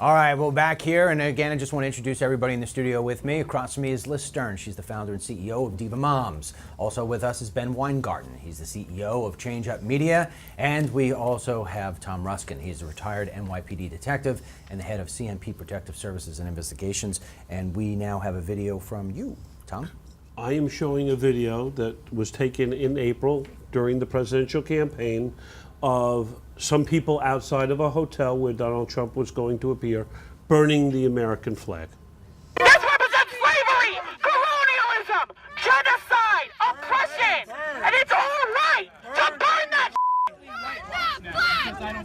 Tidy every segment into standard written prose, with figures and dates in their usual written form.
All right, well, back here, and again, I just want to introduce everybody in the studio with me. Across from me is Liz Stern. She's the founder and CEO of Diva Moms. Also with us is Ben Weingarten. He's the CEO of Change Up Media. And we also have Tom Ruskin. He's a retired NYPD detective and the head of CMP Protective Services and Investigations. And we now have a video from you, Tom. I am showing a video that was taken in April during the presidential campaign of some people outside of a hotel where Donald Trump was going to appear, burning the American flag. This represents slavery, colonialism, genocide, oppression, and it's all right to burn that.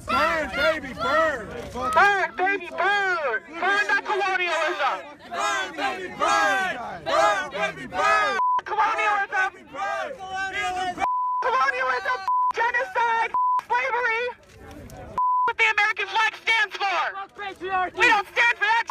Burn, baby, burn! Burn, baby, burn! Burn that colonialism! Burn, baby, burn! Burn, baby, burn! Colonialism! Colonialism! Genocide! Slavery! What the American flag stands for! Patriarchy! We don't stand for that.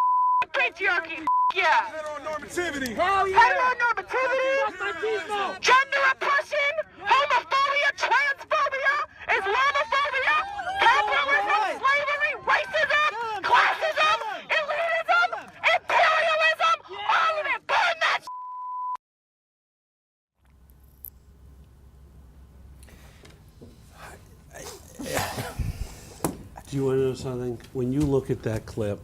Patriarchy! Yeah! Heteronormativity! Hell yeah! Heteronormativity! Gender oppression! Homophobia! Transphobia! Islamophobia! Capitalism! Slavery! Racism! Classism! Elitism! Imperialism! All of it! Burn that. Do you want to know something? When you look at that clip,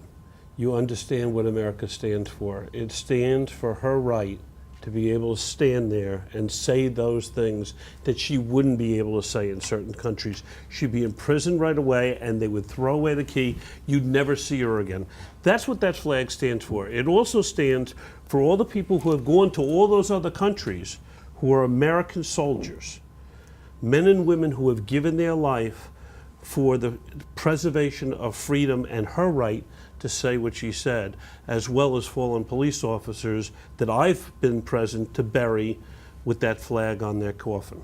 you understand what America stands for. It stands for her right to be able to stand there and say those things that she wouldn't be able to say in certain countries. She'd be in prison right away and they would throw away the key. You'd never see her again. That's what that flag stands for. It also stands for all the people who have gone to all those other countries who are American soldiers, men and women who have given their life for the preservation of freedom and her right to say what she said, as well as fallen police officers that I've been present to bury with that flag on their coffin.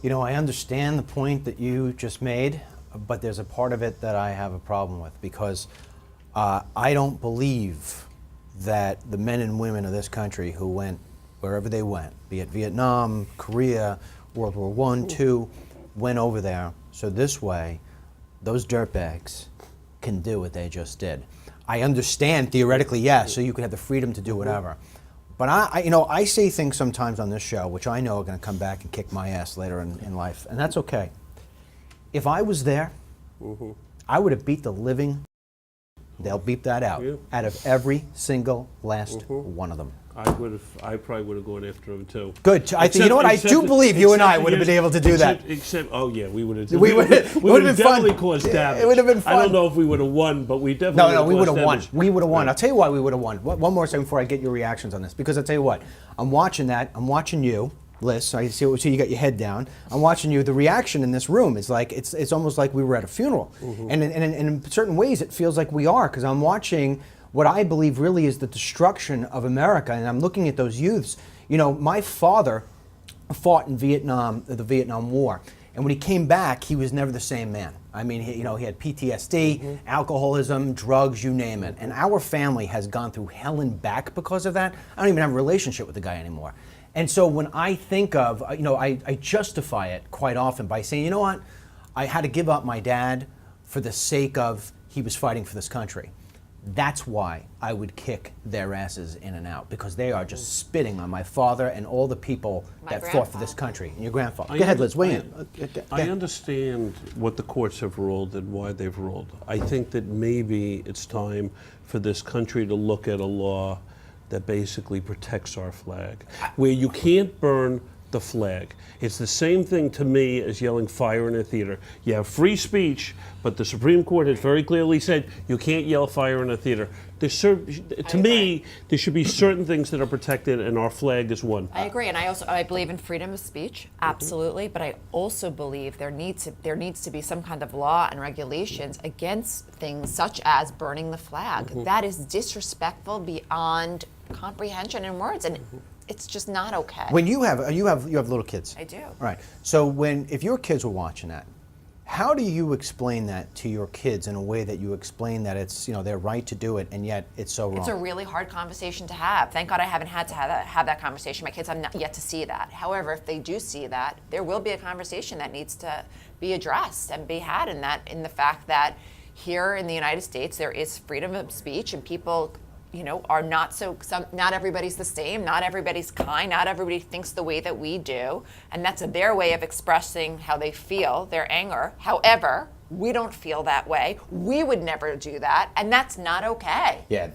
You know, I understand the point that you just made, but there's a part of it that I have a problem with, because I don't believe that the men and women of this country who went wherever they went, be it Vietnam, Korea, World War I, II, went over there so this way those dirtbags can do what they just did. I understand theoretically, yes, so you could have the freedom to do whatever. But I say things sometimes on this show which I know are going to come back and kick my ass later in life, and that's okay. If I was there, I would have beat the living, they'll beep that out of every single last one of them. I probably would have gone after him too. Good. I think, you know what? I do believe you and I would have been able to do that. Except, oh yeah, we would have. We would have been definitely fun. caused damage. It would have been fun. I don't know if we would have won, but we definitely. No, we would have won. Damage. We would have won. Yeah. I'll tell you why we would have won. One more second before I get your reactions on this, because I'll tell you what. I'm watching that. I'm watching you, Liz. So I see you got your head down. I'm watching you. The reaction in this room is like it's almost like we were at a funeral, and in certain ways it feels like we are, because I'm watching what I believe really is the destruction of America, and I'm looking at those youths. You know, my father fought in Vietnam, the Vietnam War, and when he came back, he was never the same man. I mean, he had PTSD, alcoholism, drugs, you name it. And our family has gone through hell and back because of that. I don't even have a relationship with the guy anymore. And so when I think of, I justify it quite often by saying, you know what, I had to give up my dad for the sake of he was fighting for this country. That's why I would kick their asses in and out, because they are just spitting on my father and all the people that fought for this country. And your grandfather. Go ahead, Liz, weigh in. I understand what the courts have ruled and why they've ruled. I think that maybe it's time for this country to look at a law that basically protects our flag, where you can't burn the flag. It's the same thing to me as yelling fire in a theater. You have free speech, but the Supreme Court has very clearly said you can't yell fire in a theater. To me, there should be certain things that are protected, and our flag is one. I agree, and I believe in freedom of speech, absolutely. But I also believe there needs to be some kind of law and regulations against things such as burning the flag. That is disrespectful beyond comprehension in words, and it's just not okay. When you have little kids. I do. Right. So if your kids were watching that, how do you explain that to your kids in a way that you explain that it's their right to do it, and yet it's so wrong? It's a really hard conversation to have. Thank God I haven't had to have that conversation. My kids have not yet to see that. However, if they do see that, there will be a conversation that needs to be addressed and be had in the fact that here in the United States, there is freedom of speech, and people, are not not everybody's the same, not everybody's kind, not everybody thinks the way that we do, and that's their way of expressing how they feel, their anger. However, we don't feel that way. We would never do that, and that's not okay. Yeah,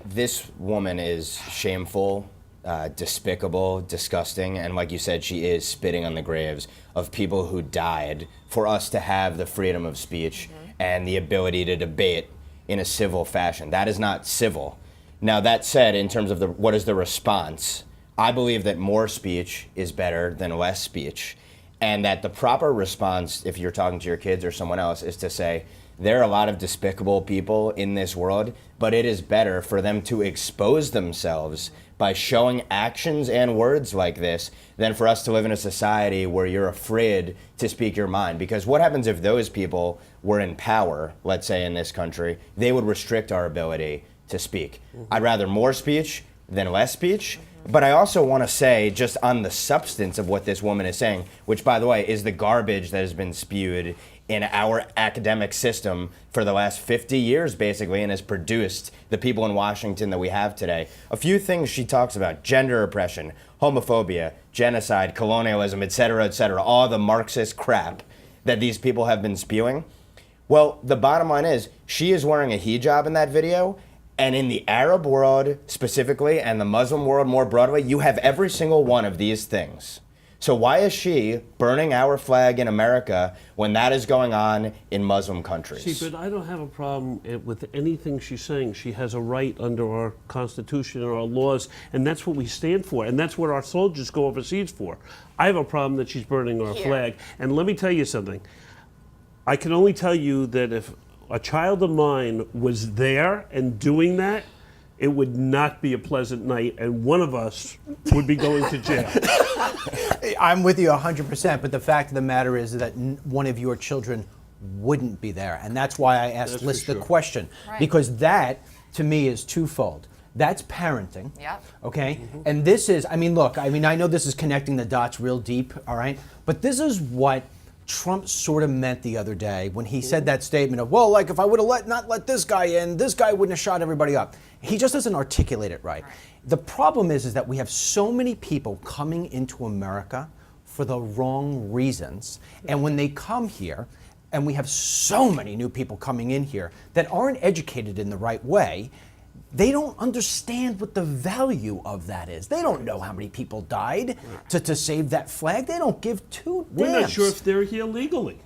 this woman is shameful, despicable, disgusting, and like you said, she is spitting on the graves of people who died for us to have the freedom of speech and the ability to debate in a civil fashion. That is not civil. Now, that said, in terms of what is the response, I believe that more speech is better than less speech, and that the proper response, if you're talking to your kids or someone else, is to say, there are a lot of despicable people in this world, but it is better for them to expose themselves by showing actions and words like this than for us to live in a society where you're afraid to speak your mind. Because what happens if those people were in power, let's say in this country, they would restrict our ability to speak. I'd rather more speech than less speech. But I also want to say, just on the substance of what this woman is saying, which, by the way, is the garbage that has been spewed in our academic system for the last 50 years, basically, and has produced the people in Washington that we have today. A few things she talks about: gender oppression, homophobia, genocide, colonialism, etc., all the Marxist crap that these people have been spewing. Well, the bottom line is, she is wearing a hijab in that video, and in the Arab world specifically, and the Muslim world more broadly, you have every single one of these things. So why is she burning our flag in America when that is going on in Muslim countries? See, but I don't have a problem with anything she's saying. She has a right under our Constitution and our laws, and that's what we stand for, and that's what our soldiers go overseas for. I have a problem that she's burning our flag. And let me tell you something. I can only tell you that if a child of mine was there and doing that, it would not be a pleasant night, and one of us would be going to jail. I'm with you 100%, but the fact of the matter is that one of your children wouldn't be there, and that's why I asked Liz the question, because that, to me, is twofold. That's parenting, okay? And this is, I know this is connecting the dots real deep, all right? But this is what Trump sort of meant the other day when he said that statement of, well, like if I would have not let this guy in, this guy wouldn't have shot everybody up. He just doesn't articulate it right. The problem is that we have so many people coming into America for the wrong reasons. And when they come here, and we have so many new people coming in here that aren't educated in the right way, they don't understand what the value of that is. They don't know how many people died to save that flag. They don't give two damns. We're not sure if they're here legally.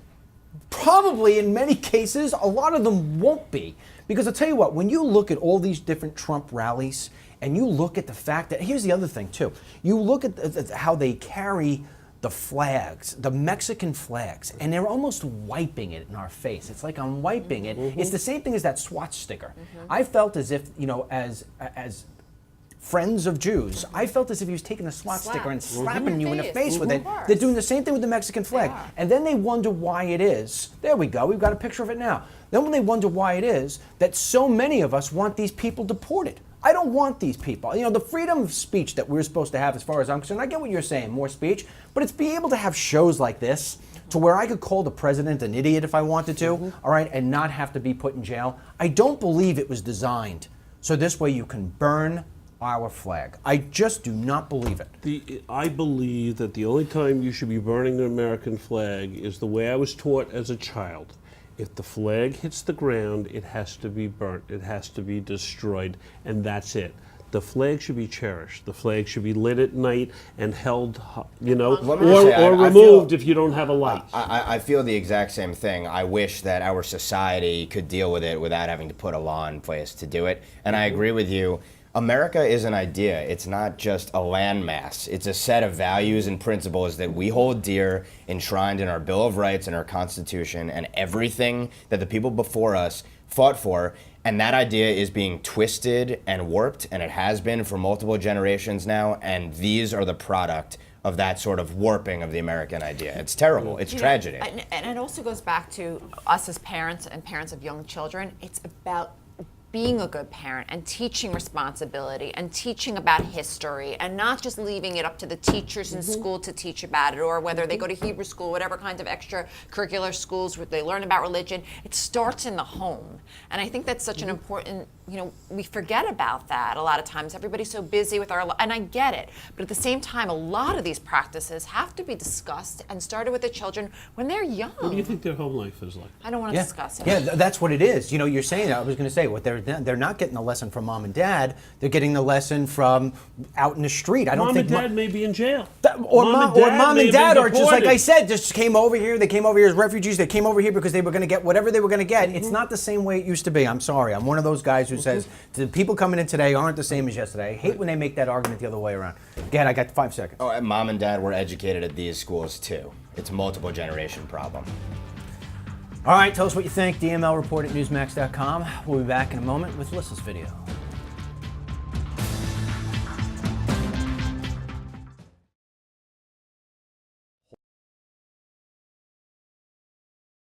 Probably in many cases, a lot of them won't be. Because I'll tell you what, when you look at all these different Trump rallies, and you look at the fact that, here's the other thing too, you look at how they carry the flags, the Mexican flags, and they're almost wiping it in our face. It's like I'm wiping it. It's the same thing as that swatch sticker. I felt as if, as friends of Jews, I felt as if he was taking a swatch sticker and slapping you in the face with it. They're doing the same thing with the Mexican flag. And then they wonder why it is, there we go, we've got a picture of it now. Then when they wonder why it is that so many of us want these people deported. I don't want these people. The freedom of speech that we're supposed to have, as far as I'm concerned, I get what you're saying, more speech, but it's being able to have shows like this to where I could call the president an idiot if I wanted to, all right, and not have to be put in jail. I don't believe it was designed so this way you can burn our flag. I just do not believe it. I believe that the only time you should be burning an American flag is the way I was taught as a child. If the flag hits the ground, it has to be burnt. It has to be destroyed, and that's it. The flag should be cherished. The flag should be lit at night and held, or removed if you don't have a light. I feel the exact same thing. I wish that our society could deal with it without having to put a law in place to do it. And I agree with you. America is an idea. It's not just a landmass. It's a set of values and principles that we hold dear, enshrined in our Bill of Rights and our Constitution, and everything that the people before us fought for. And that idea is being twisted and warped, and it has been for multiple generations now, and these are the product of that sort of warping of the American idea. It's terrible. It's tragedy. And it also goes back to us as parents and parents of young children. It's about being a good parent and teaching responsibility and teaching about history and not just leaving it up to the teachers in school to teach about it, or whether they go to Hebrew school, whatever kinds of extracurricular schools where they learn about religion. It starts in the home. And I think that's such an important, we forget about that a lot of times. Everybody's so busy with and I get it, but at the same time, a lot of these practices have to be discussed and started with the children when they're young. What do you think their home life is like? I don't want to discuss it. Yeah, that's what it is. You're saying that. I was going to say, what they're not getting the lesson from mom and dad. They're getting the lesson from out in the street. I don't Mom think and dad may be in jail. or mom and dad may are be just like deported. I said, just came over here. They came over here as refugees. They came over here because they were going to get whatever they were going to get. It's not the same way it used to be. I'm sorry. I'm one of those guys who says the people coming in today aren't the same as yesterday. I hate when they make that argument the other way around. Again, I got 5 seconds. Oh, and mom and dad were educated at these schools too. It's a multiple generation problem. All right, tell us what you think. DML report at newsmax.com. We'll be back in a moment with Alyssa's video.